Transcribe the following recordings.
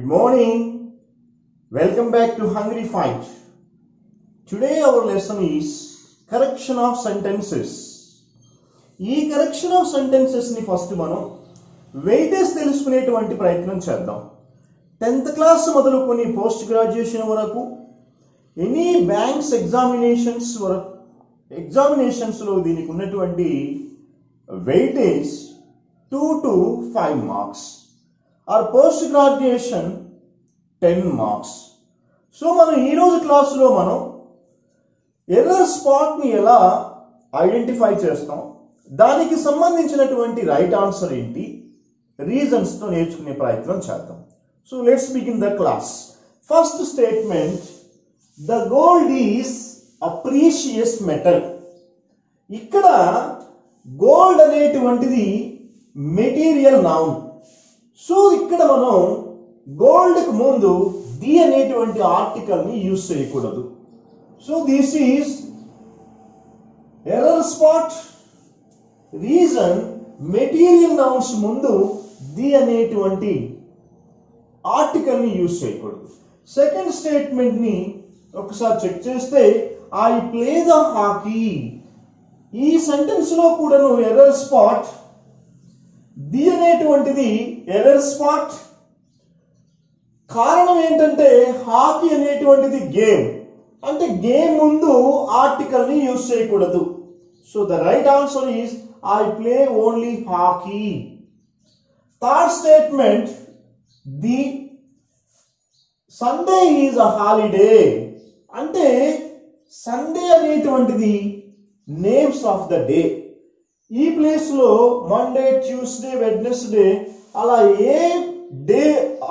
Good morning. Welcome back to Hungry Fight. Today our lesson is correction of sentences. ఈ correction of sentences ని first మనం weightage తెలుసుకునేటువంటి ప్రయత్నం చేద్దాం. 10th class మొదలుకొని పోస్ట్ గ్రాడ్యుయేషన్ వరకు ఎనీ బ్యాంక్స్ ఎగ్జామినేషన్స్ లో దీనికి ఉన్నటువంటి weightage 2 to 5 marks. Or post graduation 10 marks. So మనం ఈ రోజు క్లాసులో మనం ఎర్రర్ స్పాట్ ని ఎలా ఐడెంటిఫై చేస్తాం, దానికి సంబంధించినటువంటి రైట్ ఆన్సర్ ఏంటి, రీజన్స్ తో నేర్చుకునే ప్రయత్నం చేద్దాం. So let's begin the class. First statement, the gold is a precious metal. ఇక్కడ గోల్డ్ అనేటువంటిది మెటీరియల్ నౌన్. సో ఇక్కడ మనం గోల్డ్ కు ముందు ది అనేటువంటి ఆర్టికల్ ని యూజ్ చేయకూడదు. So this is error spot. Reason, material nouns ముందు ది అనేటువంటి ఆర్టికల్ ని యూజ్ చేయకూడదు. సెకండ్ స్టేట్మెంట్ ని ఒకసారి చెక్ చేస్తే, ఐ ప్లే ద హాకీ. ఈ సెంటెన్స్ లో కూడా ఎర్రర్ స్పాట్, ది అనేటువంటిది ఎర్రర్ స్పాట్. కారణం ఏంటంటే హాకీ అనేటువంటిది గేమ్, అంటే గేమ్ ముందు ఆర్టికల్ ని యూజ్ చేయకూడదు. So the right answer is I play only hockey. Third statement, the Sunday is a holiday. అంటే సండే అనేటువంటిది నేమ్స్ ఆఫ్ ద డే. ఈ ప్లేస్ లో మండే, ట్యూస్డే, వెడ్నెస్డే అలా ఏ డే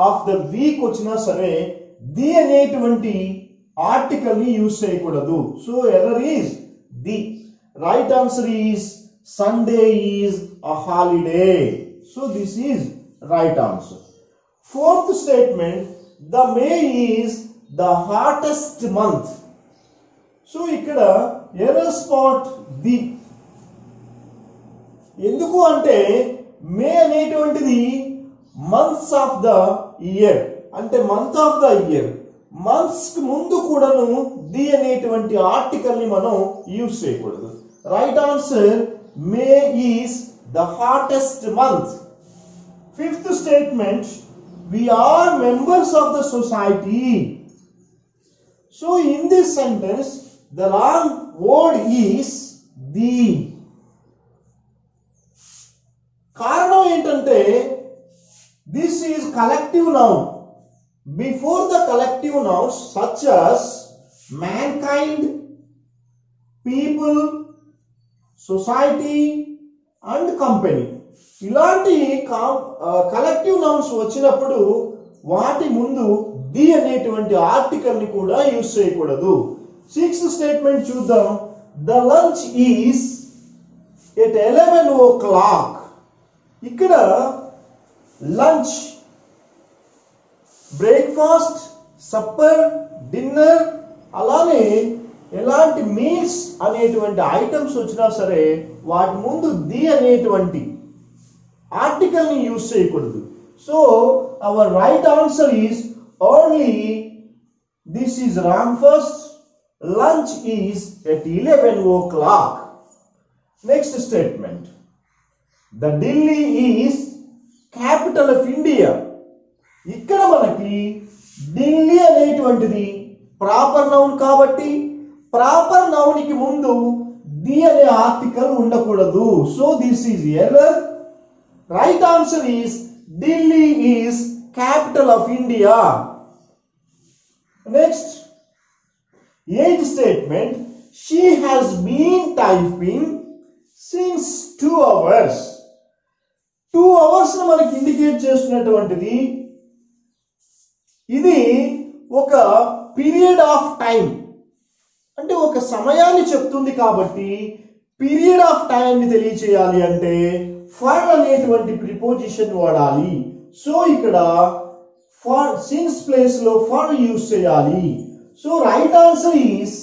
ఆఫ్ ద వీక్ వచ్చినా సరే the అనేటువంటి article ని use చేయకూడదు. So error is the. Right answer is Sunday is a holiday. So this is right answer. Fourth statement, the May is the hottest month. So ఇక్కడ error spot the. ఎందుకు అంటే మే అనేటువంటిది months of the year, అంటే month of the year. Months కి ముందు కూడాను the అనేటువంటి article ని మనం యూజ్ చేయకూడదు. Right answer, May is the hottest month. Fifth statement, we are members of the society. So in this sentence the wrong word is the. కారణం ఏంటంటే this is collective noun. Before the collective nouns such as mankind, people, society and company, ఇలాంటి collective nouns వచ్చినప్పుడు వాటి ముందు the అనేటువంటి article ని కూడా use చేయకూడదు. సిక్స్త్ స్టేట్మెంట్ చూద్దాం. The lunch is at 11 o'clock. ఇక్కడ లంచ్, బ్రేక్ఫాస్ట్, సప్పర్, డిన్నర్, అలానే ఎలాంటి మీల్స్ అనేటువంటి ఐటమ్స్ వచ్చినా సరే వాటి ముందు ది అనేటువంటి ఆర్టికల్ ని యూజ్ చేయకూడదు. So our right answer is only this is wrong. First, lunch is at 11 o'clock. Next statement, the Delhi is capital of India. ఇక్కడ మనకి ఢిల్లీ అనేటువంటిది ప్రాపర్ నౌన్ కాబట్టి ప్రాపర్ నౌన్ కి ముందు ది అనే ఆర్టికల్ ఉండకూడదు. So this is error. Right answer is Delhi is capital of India. Next, eighth statement, she has been typing since 2 hours. 2 hours మనకి indicate చేస్తున్నటువంటిది ఇది ఒక పీరియడ్ ఆఫ్ టైం, అంటే ఒక సమయాన్ని చెప్తుంది. కాబట్టి పీరియడ్ ఆఫ్ టైం ని తెలియచేయాలి అంటే ఫర్ అనేటువంటి ప్రిపోజిషన్ వాడాలి. సో ఇక్కడ ఫర్, సిన్స్ ప్లేస్ లో ఫర్ యూజ్ చేయాలి. So right answer is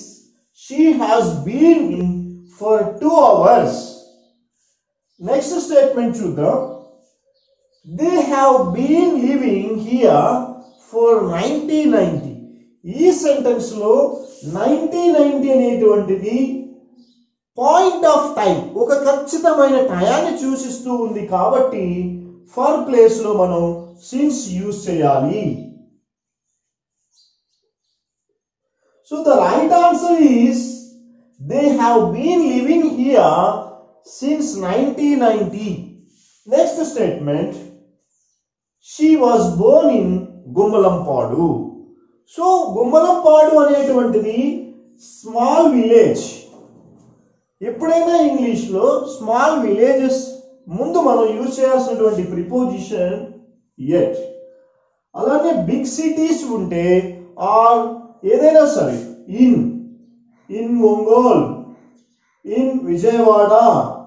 she has been in for 2 hours. Next statement చూద్దాం. They have been living here for 1990. ఈ సెంటెన్స్ లో 1990 అనేటువంటిది పాయింట్ ఆఫ్ టైం, ఒక ఖచ్చితమైన టయాన్ని సూచిస్తూ ఉంది కాబట్టి ఫర్ ప్లేస్ లో మనం సిన్స్ యూజ్ చేయాలి. So the right answer is they have been living here since 1990. Next statement, she was born in Gummalampadu. So Gummalampadu అనేటువంటిది స్మాల్ విలేజ్. ఎప్పుడైనా ఇంగ్లీష్ లో స్మాల్ విలేజెస్ ముందు మనం యూజ్ చేయాల్సినటువంటి ప్రిపోజిషన్ ఎట్. అలానే బిగ్ సిటీస్ ఉంటే ఆర్ ఏదైనా సరే in Ongole, in Vijayawada,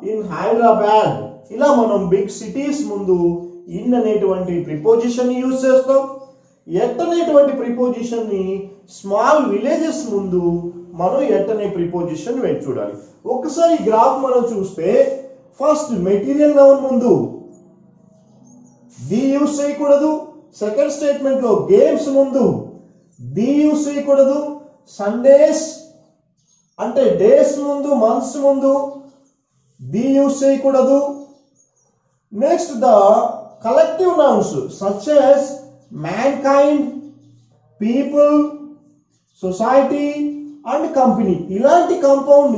in Hyderabad, ఇలా మనం బిగ్ సిటీస్ ముందు ఇన్ అనేటువంటి ప్రిపోజిషన్ యూజ్ చేస్తాం. ఎట్ అనేటువంటి ప్రిపోజిషన్ ని స్మాల్ విలేజెస్ ముందు మనం ఎట్ అనే ప్రిపోజిషన్ వేసి చూడాలి. ఒకసారి గ్రాఫ్ మనం చూస్తే ఫస్ట్ మెటీరియల్ నౌన్ ముందు ది యూజ్ చేయకూడదు. సెకండ్ స్టేట్మెంట్ లో గేమ్స్ ముందు ది యూజ్ చేయకూడదు. సండేస్ అంటే డేస్ ముందు, మంత్స్ ముందు ది యూజ్ చేయకూడదు. Next the collective nouns such as mankind, people, society and company, ఇలాంటి కాంపౌండ్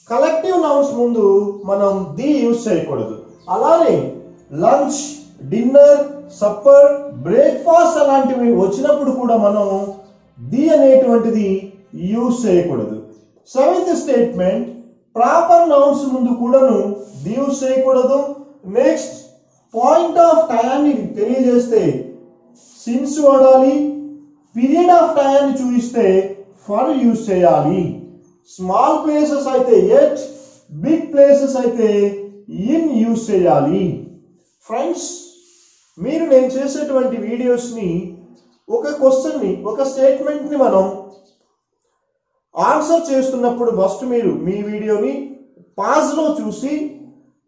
కలెక్టివ్ నౌన్స్ ముందు మనం ది యూజ్ చేయకూడదు. అలానే లంచ్, డిన్నర్, సప్పర్, బ్రేక్ఫాస్ట్ అలాంటివి వచ్చినప్పుడు కూడా మనం ది అనేటువంటిది యూజ్ చేయకూడదు. సెవెంత్ స్టేట్మెంట్, ప్రాపర్ నౌన్స్ ముందు కూడాను ది యూజ్ చేయకూడదు. నెక్స్ట్ పాయింట్ ఆఫ్ టయాన్ని తెలియజేస్తే సిన్స్ వాడాలి. పీరియడ్ ఆఫ్ టయాన్ని చూపిస్తే ఫర్ యూజ్ చేయాలి. స్మాల్ ప్లేసెస్ అయితే ఎట్, బిగ్ ప్లేసెస్ అయితే ఇన్ యూజ్ చేయాలి. ఫ్రెండ్స్, మీరు నేను చేసేటువంటి వీడియోస్ ని ఒక క్వశ్చన్ ని, ఒక స్టేట్మెంట్ ని మనం ఆన్సర్ చేస్తున్నప్పుడు ఫస్ట్ మీరు మీ వీడియోని పాజ్ లో చూసి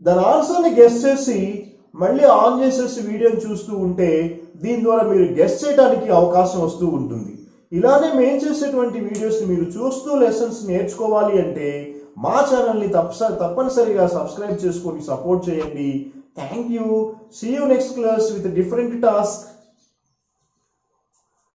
దాని ఆన్సర్ ని గెస్ చేసి మళ్ళీ ఆన్ చేసేసి వీడియోని చూస్తూ ఉంటే దీని ద్వారా మీరు గెస్ చేయడానికి అవకాశం వస్తూ ఉంటుంది. ఇలానే మేము చేసేటువంటి వీడియోస్ ని మీరు చూస్తూ లెసన్స్ నేర్చుకోవాలి అంటే మా ఛానల్ని తప్పనిసరిగా సబ్స్క్రైబ్ చేసుకొని సపోర్ట్ చేయండి. Thank you. See you next class with different task.